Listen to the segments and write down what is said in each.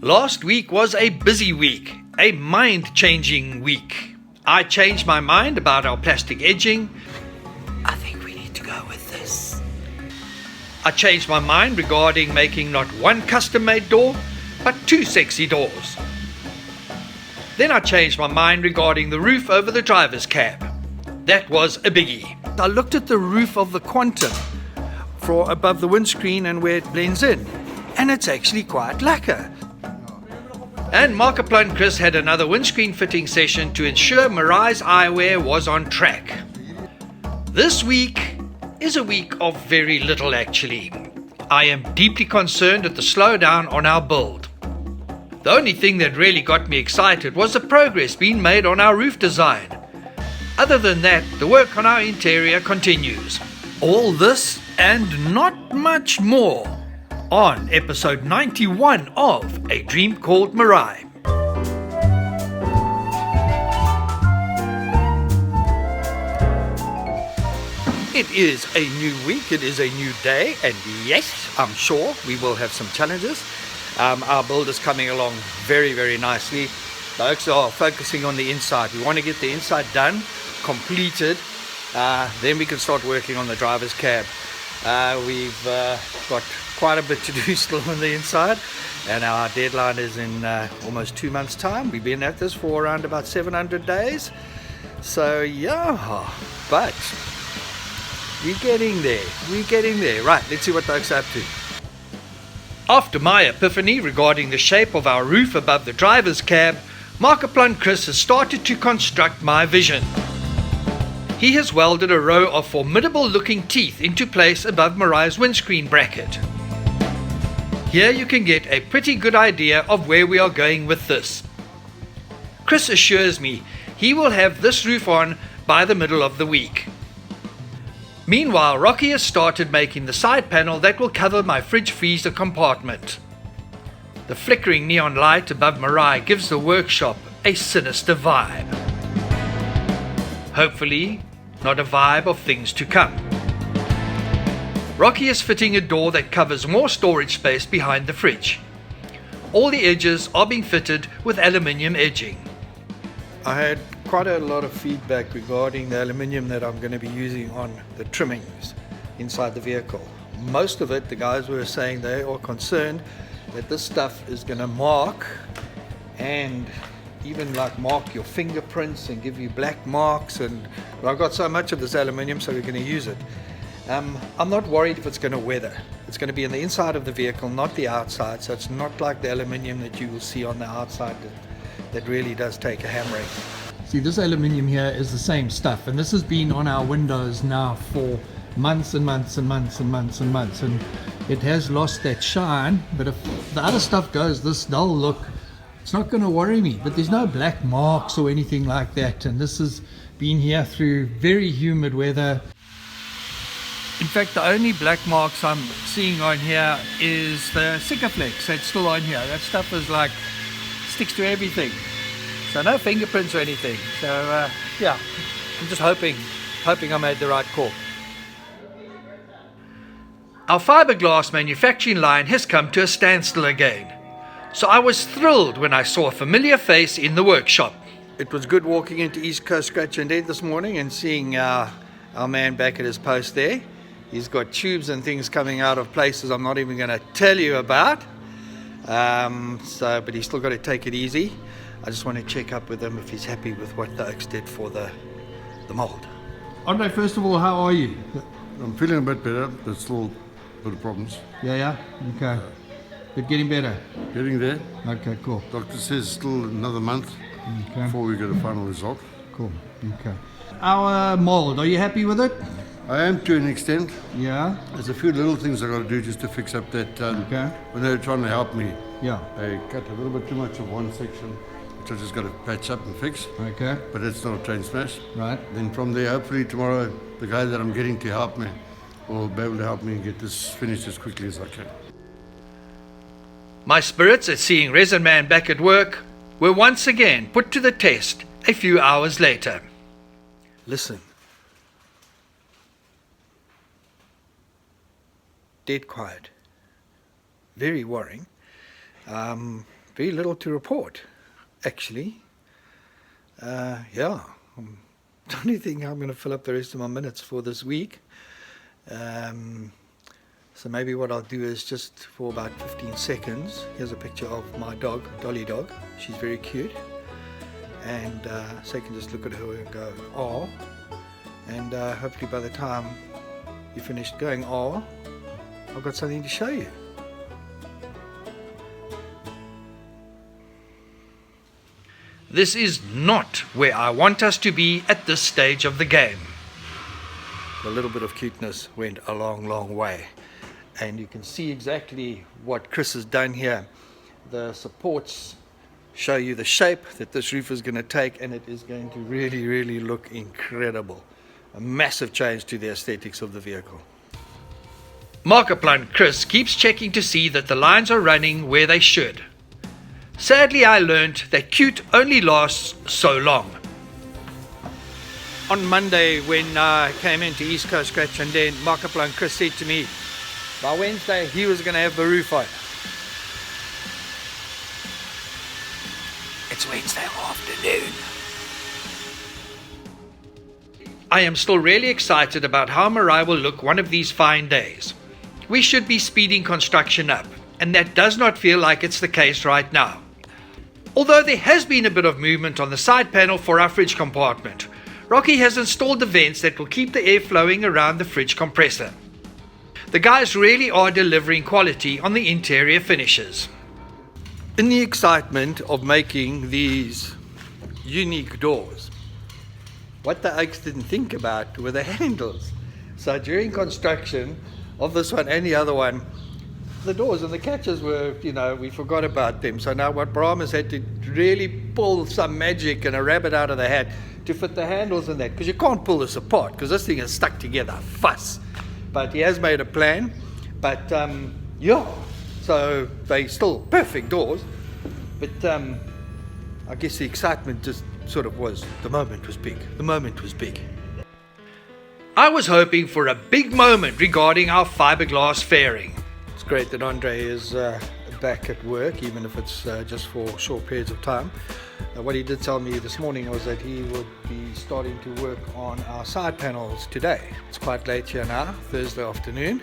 Last week was a busy week, a mind-changing week. I changed my mind about our plastic edging. I think we need to go with this. I changed my mind regarding making not one custom-made door, but 2 sexy doors. Then I changed my mind regarding the roof over the driver's cab. That was a biggie. I looked at the roof of the Quantum for above the windscreen and where it blends in, and it's actually quite lacquer. And Markiplier and Chris had another windscreen fitting session to ensure Meraai's eyewear was on track. This week is a week of very little actually. I am deeply concerned at the slowdown on our build. The only thing that really got me excited was the progress being made on our roof design. Other than that, the work on our interior continues. All this and not much more on episode 91 of A Dream Called Meraai. It is a new week, it is a new day, and yes, I'm sure we will have some challenges. Our build is coming along very, very nicely. The oaks are focusing on the inside. We want to get the inside done, completed, then we can start working on the driver's cab. We've got quite a bit to do still on the inside, and our deadline is in almost 2 months' time. We've been at this for around about 700 days, so yeah, but we're getting there. Right, let's see what the oaks are up to. After my epiphany regarding the shape of our roof above the driver's cab, Markiplier and Chris has started to construct my vision. He has welded a row of formidable looking teeth into place above Meraai's windscreen bracket. Here you can get a pretty good idea of where we are going with this. Chris assures me he will have this roof on by the middle of the week. Meanwhile, Rocky has started making the side panel that will cover my fridge freezer compartment. The flickering neon light above Meraai gives the workshop a sinister vibe. Hopefully, not a vibe of things to come. Rocky is fitting a door that covers more storage space behind the fridge. All the edges are being fitted with aluminium edging. I had quite a lot of feedback regarding the aluminium that I'm going to be using on the trimmings inside the vehicle. Most of it, the guys were saying they are concerned that this stuff is going to mark and even like mark your fingerprints and give you black marks, and I've got so much of this aluminium, so we're going to use it. I'm not worried if it's going to weather. It's going to be in the inside of the vehicle, not the outside, so it's not like the aluminium that you will see on the outside that really does take a hammering. See, this aluminium here is the same stuff, and this has been on our windows now for months and months and months and months and months, and it has lost that shine. But if the other stuff goes this dull look, it's not going to worry me. But there's no black marks or anything like that, and this has been here through very humid weather. In fact, the only black marks I'm seeing on here is the Sikaflex that's still on here. That stuff is like sticks to everything. So no fingerprints or anything. So yeah, I'm just hoping I made the right call. Our fiberglass manufacturing line has come to a standstill again. So I was thrilled when I saw a familiar face in the workshop. It was good walking into East Coast Scratch and Dent this morning and seeing our man back at his post there. He's got tubes and things coming out of places I'm not even going to tell you about. But he's still got to take it easy. I just want to check up with him if he's happy with what the oaks did for the mold. Andre, first of all, how are you? I'm feeling a bit better, but still a bit of problems. Yeah? Okay. But getting better? Getting there. Okay, cool. Doctor says still another month before we get a final result. Cool, okay. Our mold, are you happy with it? I am to an extent. Yeah? There's a few little things I got to do just to fix up that. When they were trying to help me, they cut a little bit too much of one section, which I just got to patch up and fix. Okay. But it's not a train smash. Right. Then from there, hopefully tomorrow, the guy that I'm getting to help me will be able to help me get this finished as quickly as I can. My spirits at seeing Resin Man back at work were once again put to the test a few hours later. Listen. Dead quiet. Very worrying. very little to report, actually. Yeah, I don't think I'm going to fill up the rest of my minutes for this week. So maybe what I'll do is just for about 15 seconds, here's a picture of my dog, Dolly dog. She's very cute. And so you can just look at her and go, oh. And hopefully by the time you finished going, oh, I've got something to show you. This is not where I want us to be at this stage of the game. A little bit of cuteness went a long, long way. And you can see exactly what Chris has done here. The supports show you the shape that this roof is going to take, and it is going to really, really look incredible. A massive change to the aesthetics of the vehicle. Markiplier Chris keeps checking to see that the lines are running where they should. Sadly, I learned that cute only lasts so long. On Monday, when I came into East Coast Scratch and then Markiplier Chris said to me, by Wednesday, he was going to have the roof on. It's Wednesday afternoon. I am still really excited about how Meraai will look one of these fine days. We should be speeding construction up, and that does not feel like it's the case right now. Although there has been a bit of movement on the side panel for our fridge compartment, Rocky has installed the vents that will keep the air flowing around the fridge compressor. The guys really are delivering quality on the interior finishes. In the excitement of making these unique doors, what the oaks didn't think about were the handles. So during construction of this one and the other one, the doors and the catches were, we forgot about them. So now what Bram has had to really pull some magic and a rabbit out of the hat to fit the handles in that, because you can't pull this apart because this thing is stuck together, fuss. But he has made a plan. But yeah, so they still perfect doors. But I guess the excitement just sort of was, the moment was big. The moment was big. I was hoping for a big moment regarding our fiberglass fairing. It's great that Andre is back at work, even if it's just for short periods of time. What he did tell me this morning was that he would be starting to work on our side panels today. It's quite late here now, Thursday afternoon,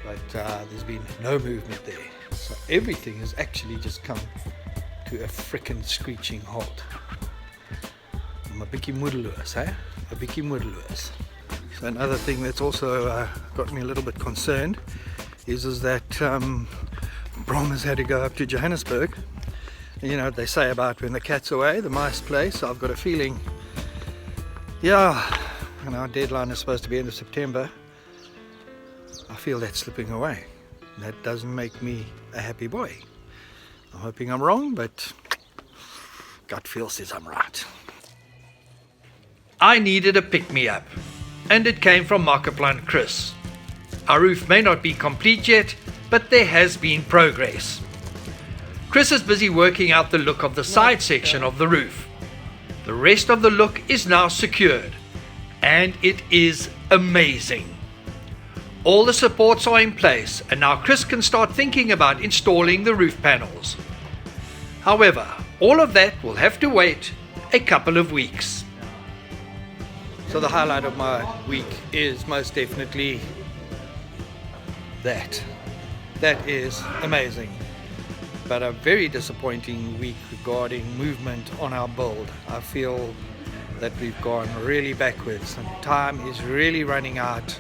but there's been no movement there. So everything has actually just come to a frickin' screeching halt. I'm a bietjie moedeloos, eh? A bietjie moedeloos. So another thing that's also got me a little bit concerned is that Brom has had to go up to Johannesburg. You know what they say about when the cat's away, the mice play. So I've got a feeling, our deadline is supposed to be end of September. I feel that's slipping away. That doesn't make me a happy boy. I'm hoping I'm wrong, but gut feel says I'm right. I needed a pick-me-up, and it came from Markiplier Chris. Our roof may not be complete yet, but there has been progress. Chris is busy working out the look of the side section of the roof. The rest of the look is now secured, and it is amazing. All the supports are in place, and now Chris can start thinking about installing the roof panels. However, all of that will have to wait a couple of weeks. So the highlight of my week is most definitely that. That is amazing. But a very disappointing week regarding movement on our build. I feel that we've gone really backwards and time is really running out,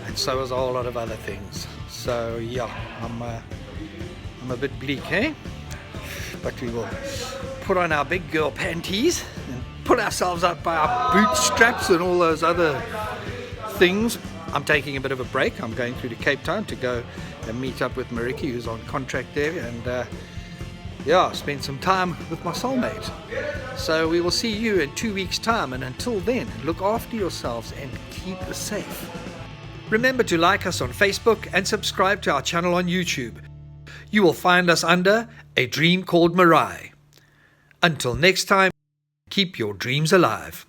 and so is a whole lot of other things. So yeah, I'm a bit bleak, eh? But we will put on our big girl panties and pull ourselves up by our bootstraps and all those other things. I'm taking a bit of a break. I'm going through to Cape Town to go and meet up with Meraai, who's on contract there, and spend some time with my soulmate. So we will see you in 2 weeks' time, and until then, look after yourselves and keep safe. Remember to like us on Facebook and subscribe to our channel on YouTube. You will find us under A Dream Called Meraai. Until next time, keep your dreams alive.